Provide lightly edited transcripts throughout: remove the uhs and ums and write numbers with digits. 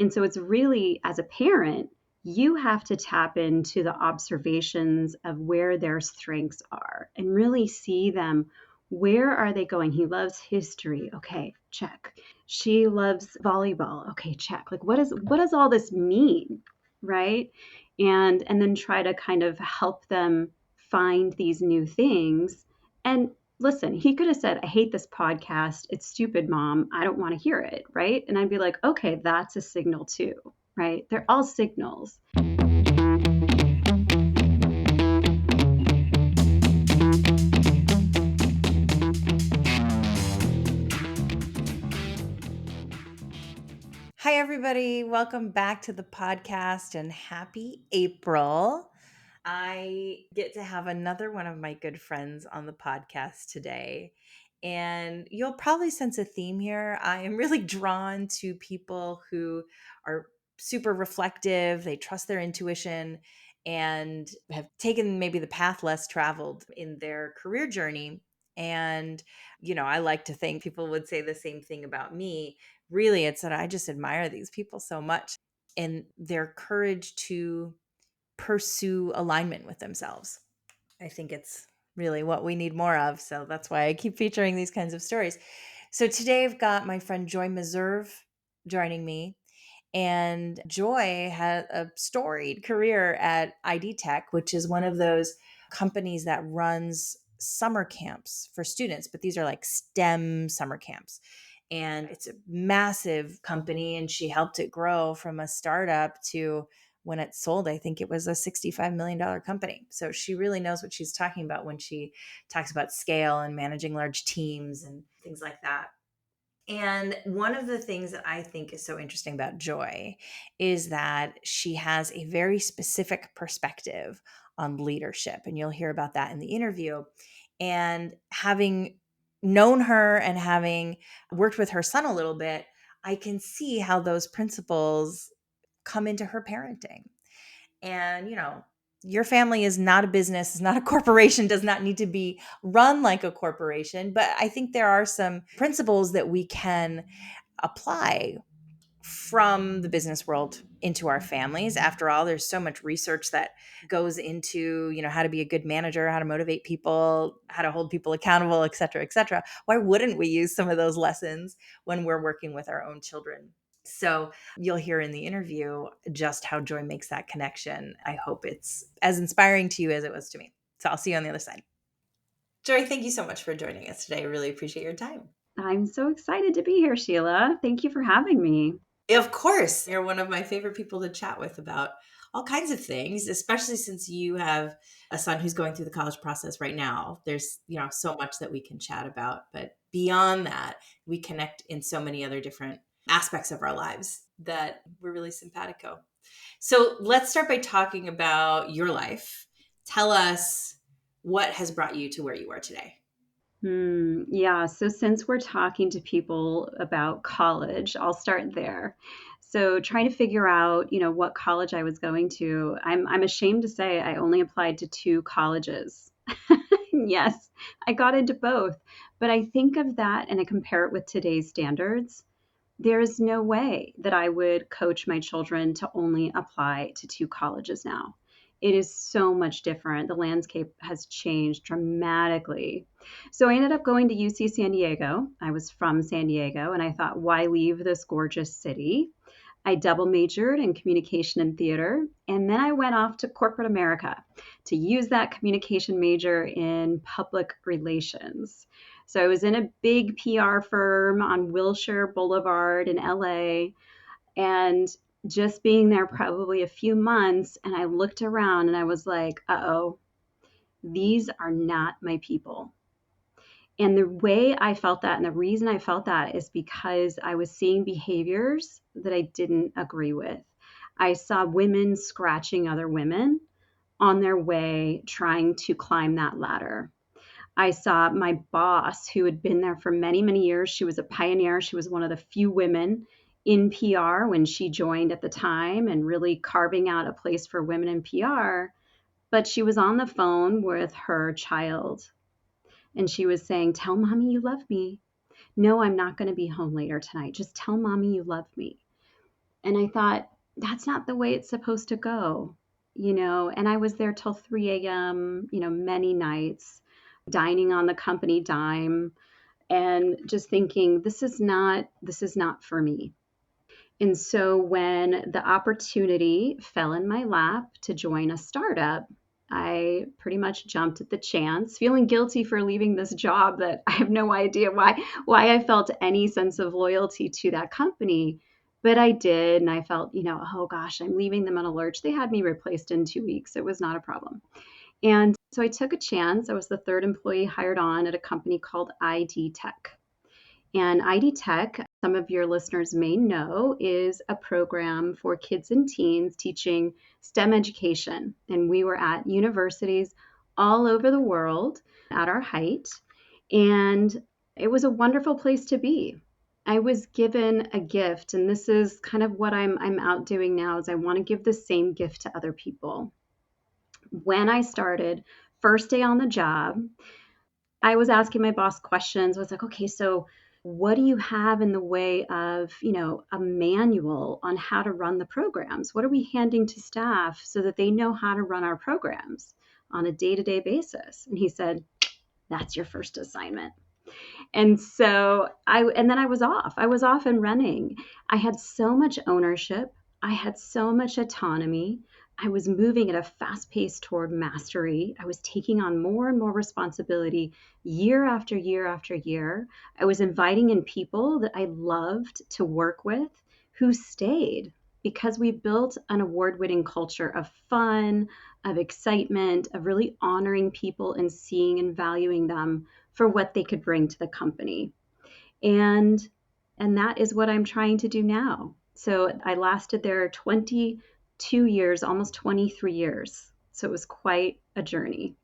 And so it's really, as a parent, you have to tap into the observations of where their strengths are and really see them. Where are they going? He loves history. Okay, check. She loves volleyball. Okay, check. Like what does all this mean? Right? And then try to kind of help them find these new things. And listen, he could have said, I hate this podcast. It's stupid, mom. I don't want to hear it. Right. And I'd be like, okay, that's a signal too. Right. They're all signals. Hi, everybody. Welcome back to the podcast and happy April. I get to have another one of my good friends on the podcast today. And you'll probably sense a theme here. I am really drawn to people who are super reflective, they trust their intuition, and have taken maybe the path less traveled in their career journey. And, I like to think people would say the same thing about me. Really, it's that I just admire these people so much and their courage to pursue alignment with themselves. I think it's really what we need more of. So that's why I keep featuring these kinds of stories. So today I've got my friend Joy Meserve joining me. And Joy had a storied career at ID Tech, which is one of those companies that runs summer camps for students, but these are like STEM summer camps. And it's a massive company, and she helped it grow from a startup to when it sold, I think it was a $65 million company. So she really knows what she's talking about when she talks about scale and managing large teams and things like that. And one of the things that I think is so interesting about Joy is that she has a very specific perspective on leadership. And you'll hear about that in the interview. And having known her and having worked with her son a little bit, I can see how those principles come into her parenting. And, your family is not a business, is not a corporation, does not need to be run like a corporation. But I think there are some principles that we can apply from the business world into our families. After all, there's so much research that goes into, how to be a good manager, how to motivate people, how to hold people accountable, et cetera, et cetera. Why wouldn't we use some of those lessons when we're working with our own children? So you'll hear in the interview just how Joy makes that connection. I hope it's as inspiring to you as it was to me. So I'll see you on the other side. Joy, thank you so much for joining us today. I really appreciate your time. I'm so excited to be here, Sheila. Thank you for having me. Of course, you're one of my favorite people to chat with about all kinds of things, especially since you have a son who's going through the college process right now. There's, so much that we can chat about, but beyond that, we connect in so many other different aspects of our lives that we're really simpatico. So let's start by talking about your life. Tell us what has brought you to where you are today. Yeah, so since we're talking to people about college, I'll start there. So trying to figure out, what college I was going to. I'm ashamed to say I only applied to two colleges. Yes, I got into both. But I think of that and I compare it with today's standards. There is no way that I would coach my children to only apply to two colleges now. It is so much different. The landscape has changed dramatically. So I ended up going to UC San Diego. I was from San Diego, and I thought, why leave this gorgeous city? I double majored in communication and theater, and then I went off to corporate America to use that communication major in public relations. So I was in a big PR firm on Wilshire Boulevard in LA, and just being there probably a few months, and I looked around and I was like, uh-oh, these are not my people. And the way I felt that, and the reason I felt that is because I was seeing behaviors that I didn't agree with. I saw women scratching other women on their way trying to climb that ladder. I saw my boss, who had been there for many, many years. She was a pioneer. She was one of the few women in PR when she joined at the time and really carving out a place for women in PR. But she was on the phone with her child and she was saying, tell mommy you love me. No, I'm not going to be home later tonight. Just tell mommy you love me. And I thought, that's not the way it's supposed to go, and I was there till 3 a.m., many nights, dining on the company dime and just thinking this is not for me. And so when the opportunity fell in my lap to join a startup, I pretty much jumped at the chance, feeling guilty for leaving this job that I have no idea why I felt any sense of loyalty to that company. But I did, and I felt, oh gosh, I'm leaving them in a lurch. They had me replaced in 2 weeks. It was not a problem. And so I took a chance. I was the third employee hired on at a company called ID Tech. And ID Tech, some of your listeners may know, is a program for kids and teens teaching STEM education. And we were at universities all over the world at our height. And it was a wonderful place to be. I was given a gift, and this is kind of what I'm out doing now is I want to give the same gift to other people. When I started, first day on the job, I was asking my boss questions. I was like, okay, so what do you have in the way of, a manual on how to run the programs? What are we handing to staff so that they know how to run our programs on a day-to-day basis? And he said, that's your first assignment. And then I was off. I was off and running. I had so much ownership. I had so much autonomy. I was moving at a fast pace toward mastery. I was taking on more and more responsibility year after year after year. I was inviting in people that I loved to work with who stayed because we built an award winning culture of fun, of excitement, of really honoring people and seeing and valuing them for what they could bring to the company. And and that is what I'm trying to do now. So I lasted there 22 years, almost 23 years. So it was quite a journey.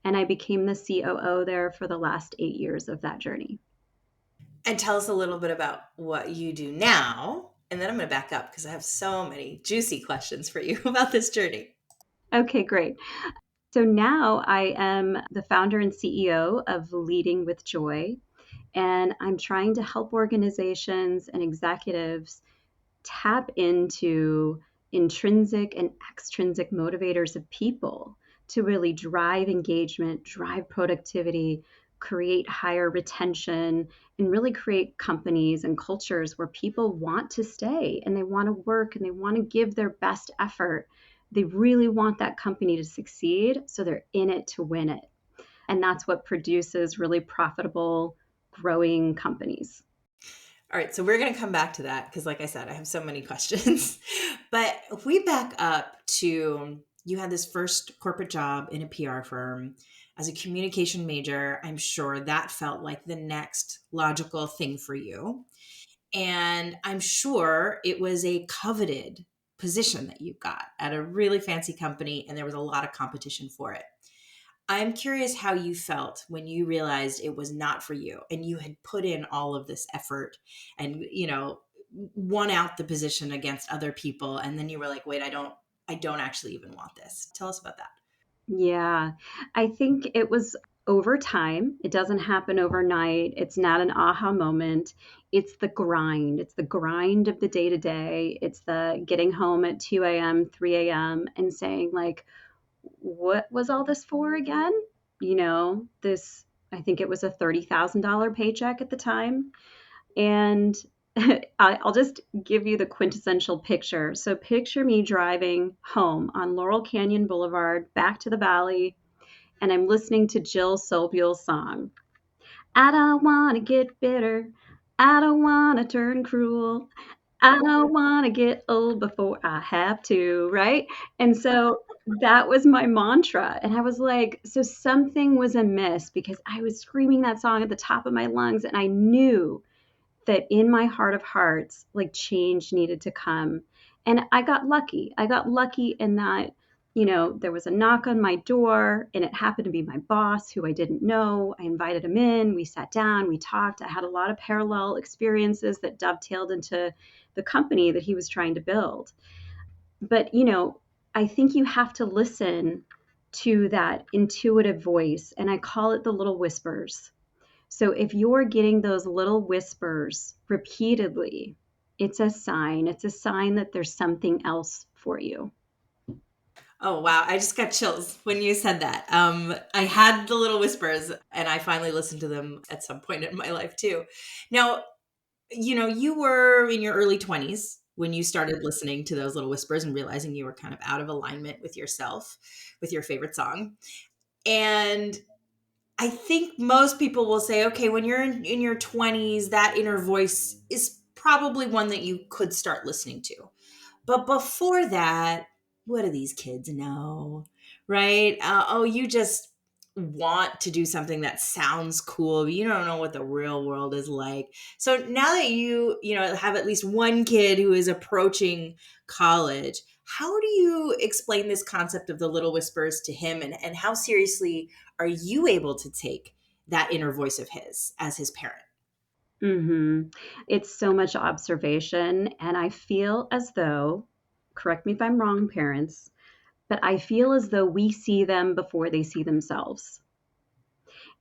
And I became the COO there for the last 8 years of that journey. And tell us a little bit about what you do now. And then I'm going to back up because I have so many juicy questions for you about this journey. Okay, great. So now I am the founder and CEO of Leading with Joy, and I'm trying to help organizations and executives tap into intrinsic and extrinsic motivators of people to really drive engagement, drive productivity, create higher retention, and really create companies and cultures where people want to stay and they want to work and they want to give their best effort. They really want that company to succeed, so they're in it to win it. And that's what produces really profitable, growing companies. All right, so we're going to come back to that because, like I said, I have so many questions. But if we back up to you had this first corporate job in a PR firm as a communication major, I'm sure that felt like the next logical thing for you. And I'm sure it was a coveted position that you got at a really fancy company, and there was a lot of competition for it. I'm curious how you felt when you realized it was not for you and you had put in all of this effort and, won out the position against other people. And then you were like, wait, I don't actually even want this. Tell us about that. Yeah, I think it was over time. It doesn't happen overnight. It's not an aha moment. It's the grind. It's the grind of the day to day. It's the getting home at 2 a.m., 3 a.m., and saying, like, what was all this for again? I think it was a $30,000 paycheck at the time. And I'll just give you the quintessential picture. So picture me driving home on Laurel Canyon Boulevard back to the valley, and I'm listening to Jill Sobul's song. I don't want to get bitter. I don't want to turn cruel. I don't want to get old before I have to, right? And so that was my mantra. And I was like, so something was amiss because I was screaming that song at the top of my lungs, and I knew that in my heart of hearts, like change needed to come. And I got lucky. I got lucky in that, there was a knock on my door and it happened to be my boss who I didn't know. I invited him in. We sat down, we talked. I had a lot of parallel experiences that dovetailed into the company that he was trying to build. But, I think you have to listen to that intuitive voice. And I call it the little whispers. So if you're getting those little whispers repeatedly, It's a sign. It's a sign that there's something else for you. Oh wow, I just got chills when you said that. I had the little whispers and I finally listened to them at some point in my life too. Now, you were in your early 20s when you started listening to those little whispers and realizing you were kind of out of alignment with yourself, with your favorite song. And I think most people will say, okay, when you're in your 20s, that inner voice is probably one that you could start listening to. But before that, what do these kids know? Right? Oh, you just want to do something that sounds cool. But you don't know what the real world is like. So now that you have at least one kid who is approaching college, how do you explain this concept of the little whispers to him, and how seriously are you able to take that inner voice of his as his parent? Hmm. It's so much observation. And I feel as though, correct me if I'm wrong, parents, but I feel as though we see them before they see themselves.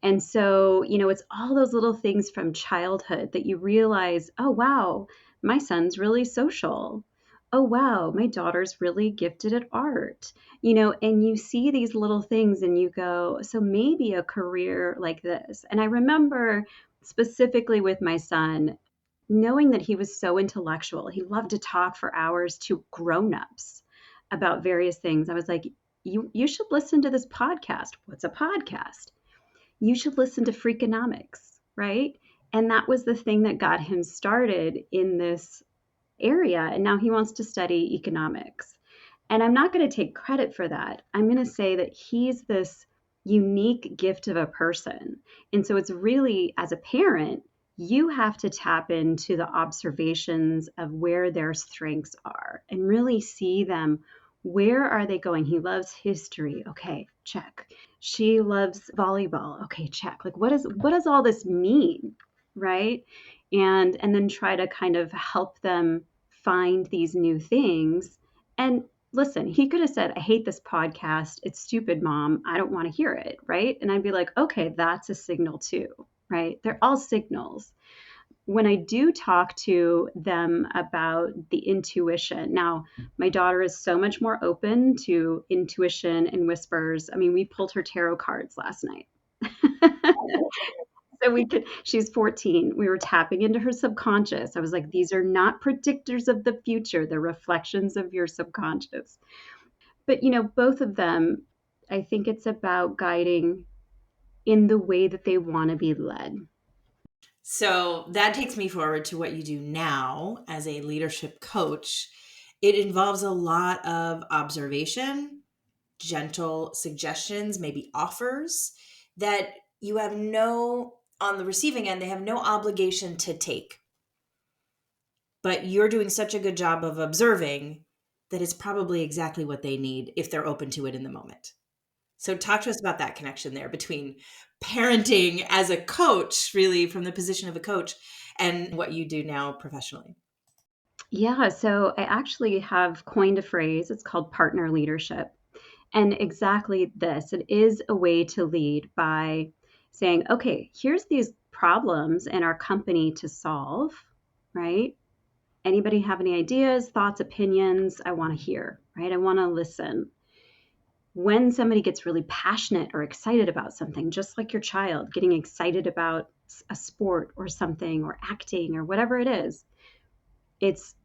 And so, it's all those little things from childhood that you realize, oh, wow, my son's really social. Oh, wow, my daughter's really gifted at art. And you see these little things and you go, so maybe a career like this. And I remember specifically with my son, knowing that he was so intellectual, he loved to talk for hours to grown-ups about various things. I was like, you should listen to this podcast. What's a podcast? You should listen to Freakonomics, right? And that was the thing that got him started in this area. And now he wants to study economics. And I'm not going to take credit for that. I'm going to say that he's this unique gift of a person. And so it's really, as a parent, you have to tap into the observations of where their strengths are and really see them. Where are they going? He loves history. Okay, check. She loves volleyball. Okay, check. Like what does all this mean? Right? And then try to kind of help them find these new things. And listen, he could have said, I hate this podcast. It's stupid, mom. I don't want to hear it. Right. And I'd be like, okay, that's a signal too. Right. They're all signals. When I do talk to them about the intuition, now my daughter is so much more open to intuition and whispers. I mean, we pulled her tarot cards last night. So we could, she's 14. We were tapping into her subconscious. I was like, these are not predictors of the future, they're reflections of your subconscious. But, both of them, I think it's about guiding in the way that they want to be led. So that takes me forward to what you do now as a leadership coach. It involves a lot of observation, gentle suggestions, maybe offers that you have on the receiving end, they have no obligation to take. But you're doing such a good job of observing that it's probably exactly what they need if they're open to it in the moment. So talk to us about that connection there between parenting as a coach, really from the position of a coach, and what you do now professionally. Yeah, so I actually have coined a phrase. It's called partner leadership. And exactly this, it is a way to lead by saying, okay, here's these problems in our company to solve, right? Anybody have any ideas, thoughts, opinions? I want to hear, right? I want to listen. When somebody gets really passionate or excited about something, just like your child getting excited about a sport or something or acting or whatever it is, it's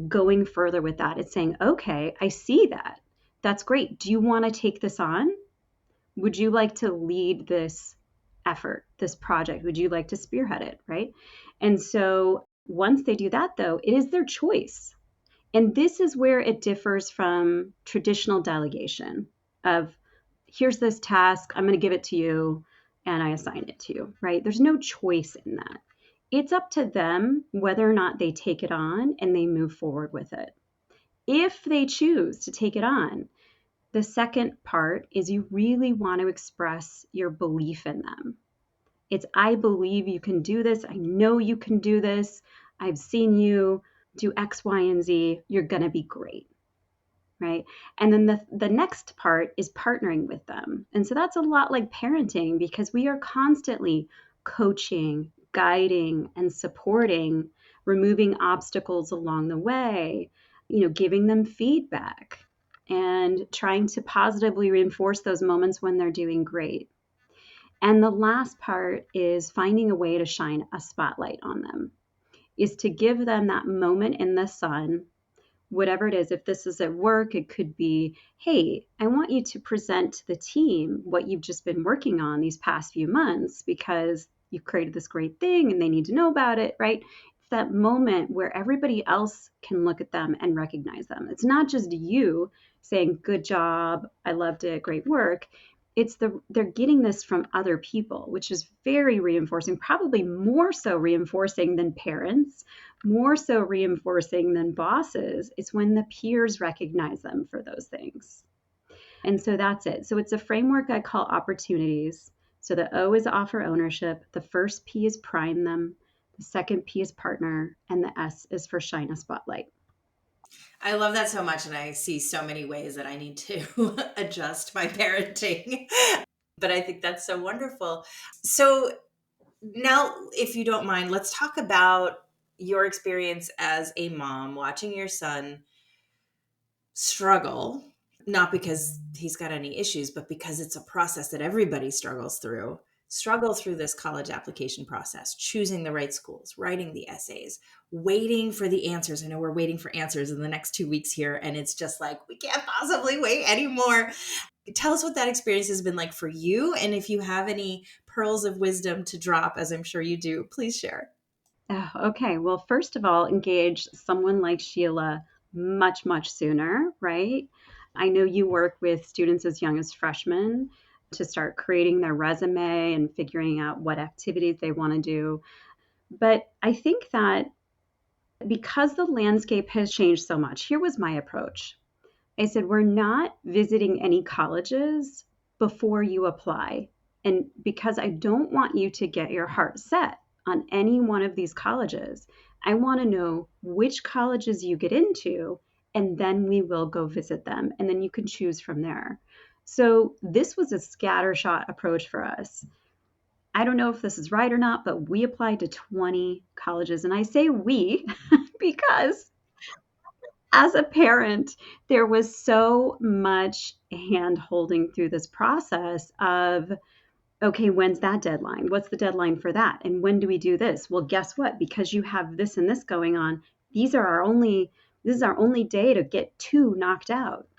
going further with that. It's saying, okay, I see that. That's great. Do you want to take this on? Would you like to lead this effort, this project? Would you like to spearhead it? Right. And so once they do that, though, it is their choice. And this is where it differs from traditional delegation of here's this task, I'm going to give it to you and I assign it to you, right? There's no choice in that. It's up to them whether or not they take it on and they move forward with it. If they choose to take it on, the second part is you really want to express your belief in them. It's, I believe you can do this. I know you can do this. I've seen you do X, Y, and Z. You're going to be great. Right. And then the next part is partnering with them. And so that's a lot like parenting because we are constantly coaching, guiding, and supporting, removing obstacles along the way, giving them feedback and trying to positively reinforce those moments when they're doing great. And the last part is finding a way to shine a spotlight on them, is to give them that moment in the sun, whatever it is. If this is at work, it could be, hey, I want you to present to the team what you've just been working on these past few months because you've created this great thing and they need to know about it, right? It's that moment where everybody else can look at them and recognize them. It's not just you saying, good job, I loved it, great work. They're getting this from other people, which is very reinforcing, probably more so reinforcing than parents, more so reinforcing than bosses. It's when the peers recognize them for those things. And so that's it. So it's a framework I call opportunities. So the O is offer ownership, the first P is prime them, the second P is partner, and the S is for shine a spotlight. I love that so much. And I see so many ways that I need to adjust my parenting. But I think that's so wonderful. So now, if you don't mind, let's talk about your experience as a mom watching your son struggle, not because he's got any issues, but because it's a process that everybody struggle through this college application process, choosing the right schools, writing the essays, waiting for the answers. I know we're waiting for answers in the next 2 weeks here, and it's just like, we can't possibly wait anymore. Tell us what that experience has been like for you. And if you have any pearls of wisdom to drop, as I'm sure you do, please share. Oh, okay. Well, first of all, engage someone like Sheila much, much sooner, right? I know you work with students as young as freshmen to start creating their resume and figuring out what activities they want to do. But I think that because the landscape has changed so much, here was my approach. I said, we're not visiting any colleges before you apply. And because I don't want you to get your heart set on any one of these colleges, I want to know which colleges you get into, and then we will go visit them. And then you can choose from there. So this was a scattershot approach for us. I don't know if this is right or not, but we applied to 20 colleges. And I say we because as a parent, there was so much hand holding through this process of, okay, when's that deadline? What's the deadline for that? And when do we do this? Well, guess what? Because you have this and this going on, these are our only, this is our only day to get two knocked out.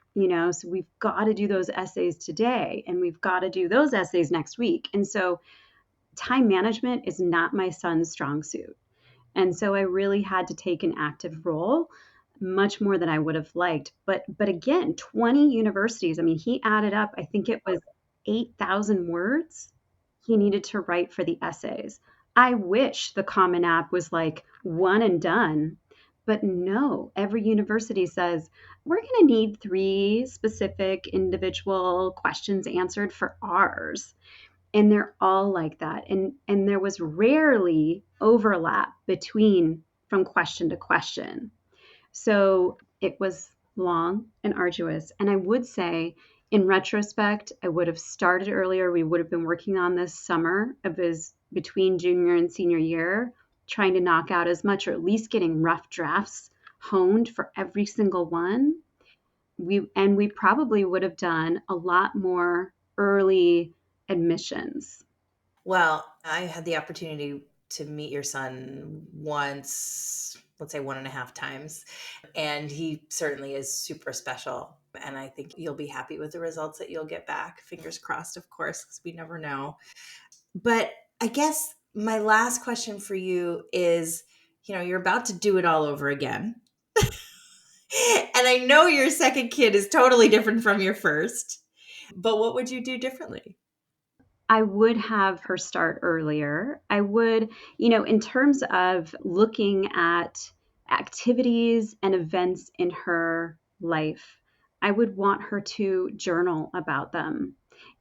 So we've got to do those essays today and we've got to do those essays next week. And so time management is not my son's strong suit. And so I really had to take an active role, much more than I would have liked. But again, 20 universities. I mean, he added up, I think it was 8,000 words he needed to write for the essays. I wish the Common App was like one and done. But no, every university says we're going to need three specific individual questions answered for ours, and they're all like that, and there was rarely overlap between from question to question. So it was long and arduous, and I would say in retrospect I would have started earlier. We would have been working on this summer of his between junior and senior year, trying to knock out as much, or at least getting rough drafts honed for every single one. We probably would have done a lot more early admissions. Well, I had the opportunity to meet your son once, let's say 1.5 times, and he certainly is super special. And I think you'll be happy with the results that you'll get back. Fingers crossed, of course, because we never know. But I guess my last question for you is, you're about to do it all over again. And I know your second kid is totally different from your first, but what would you do differently? I would have her start earlier. I would, in terms of looking at activities and events in her life, I would want her to journal about them.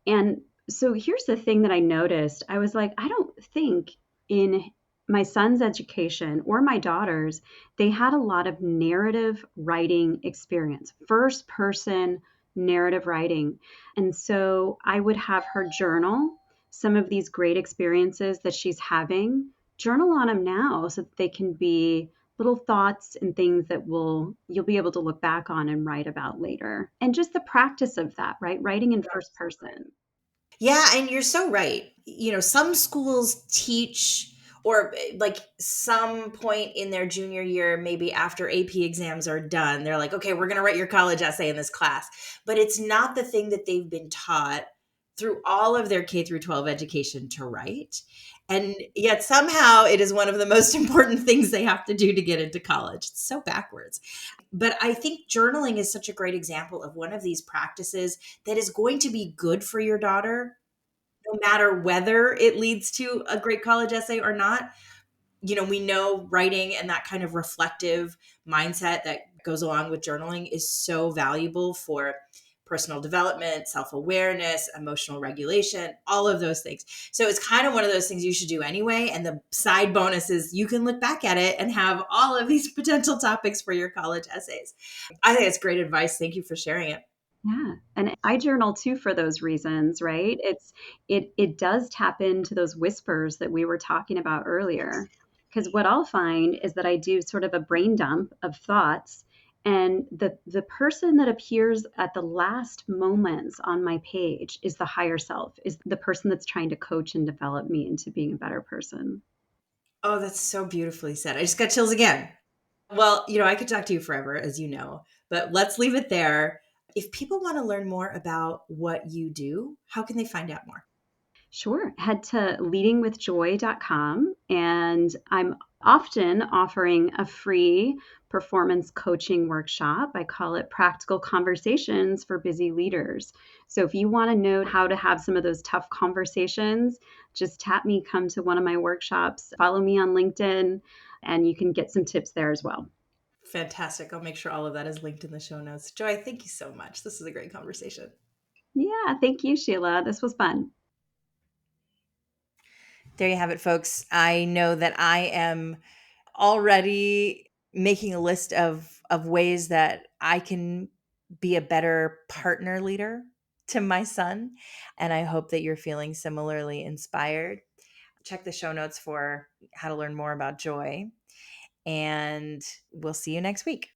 And so here's the thing that I noticed. I was like, I don't think in my son's education or my daughter's, they had a lot of narrative writing experience, first person narrative writing. And so I would have her journal some of these great experiences that she's having, journal on them now so that they can be little thoughts and things that will you'll be able to look back on and write about later. And just the practice of that, right? Writing in first person. Yeah, and you're so right. You know, some schools teach, or like some point in their junior year, maybe after AP exams are done, they're like, okay, we're going to write your college essay in this class. But it's not the thing that they've been taught through all of their K through 12 education to write. And yet somehow it is one of the most important things they have to do to get into college. It's so backwards. But I think journaling is such a great example of one of these practices that is going to be good for your daughter, no matter whether it leads to a great college essay or not. You know, we know writing and that kind of reflective mindset that goes along with journaling is so valuable for personal development, self-awareness, emotional regulation, all of those things. So it's kind of one of those things you should do anyway. And the side bonus is you can look back at it and have all of these potential topics for your college essays. I think it's great advice. Thank you for sharing it. Yeah, and I journal too for those reasons, right? It does tap into those whispers that we were talking about earlier. Because what I'll find is that I do sort of a brain dump of thoughts, and the person that appears at the last moments on my page is the higher self, is the person that's trying to coach and develop me into being a better person. Oh, that's so beautifully said. I just got chills again. Well, you know, I could talk to you forever, as you know, but let's leave it there. If people want to learn more about what you do, how can they find out more? Sure. Head to leadingwithjoy.com, and I'm often offering a free performance coaching workshop. I call it Practical Conversations for Busy Leaders. So if you want to know how to have some of those tough conversations, just tap me, come to one of my workshops, follow me on LinkedIn, and you can get some tips there as well. Fantastic. I'll make sure all of that is linked in the show notes. Joy, thank you so much. This is a great conversation. Yeah, thank you, Sheila. This was fun. There you have it, folks. I know that I am already making a list of ways that I can be a better partner leader to my son, and I hope that you're feeling similarly inspired. Check the show notes for how to learn more about Joy, and we'll see you next week.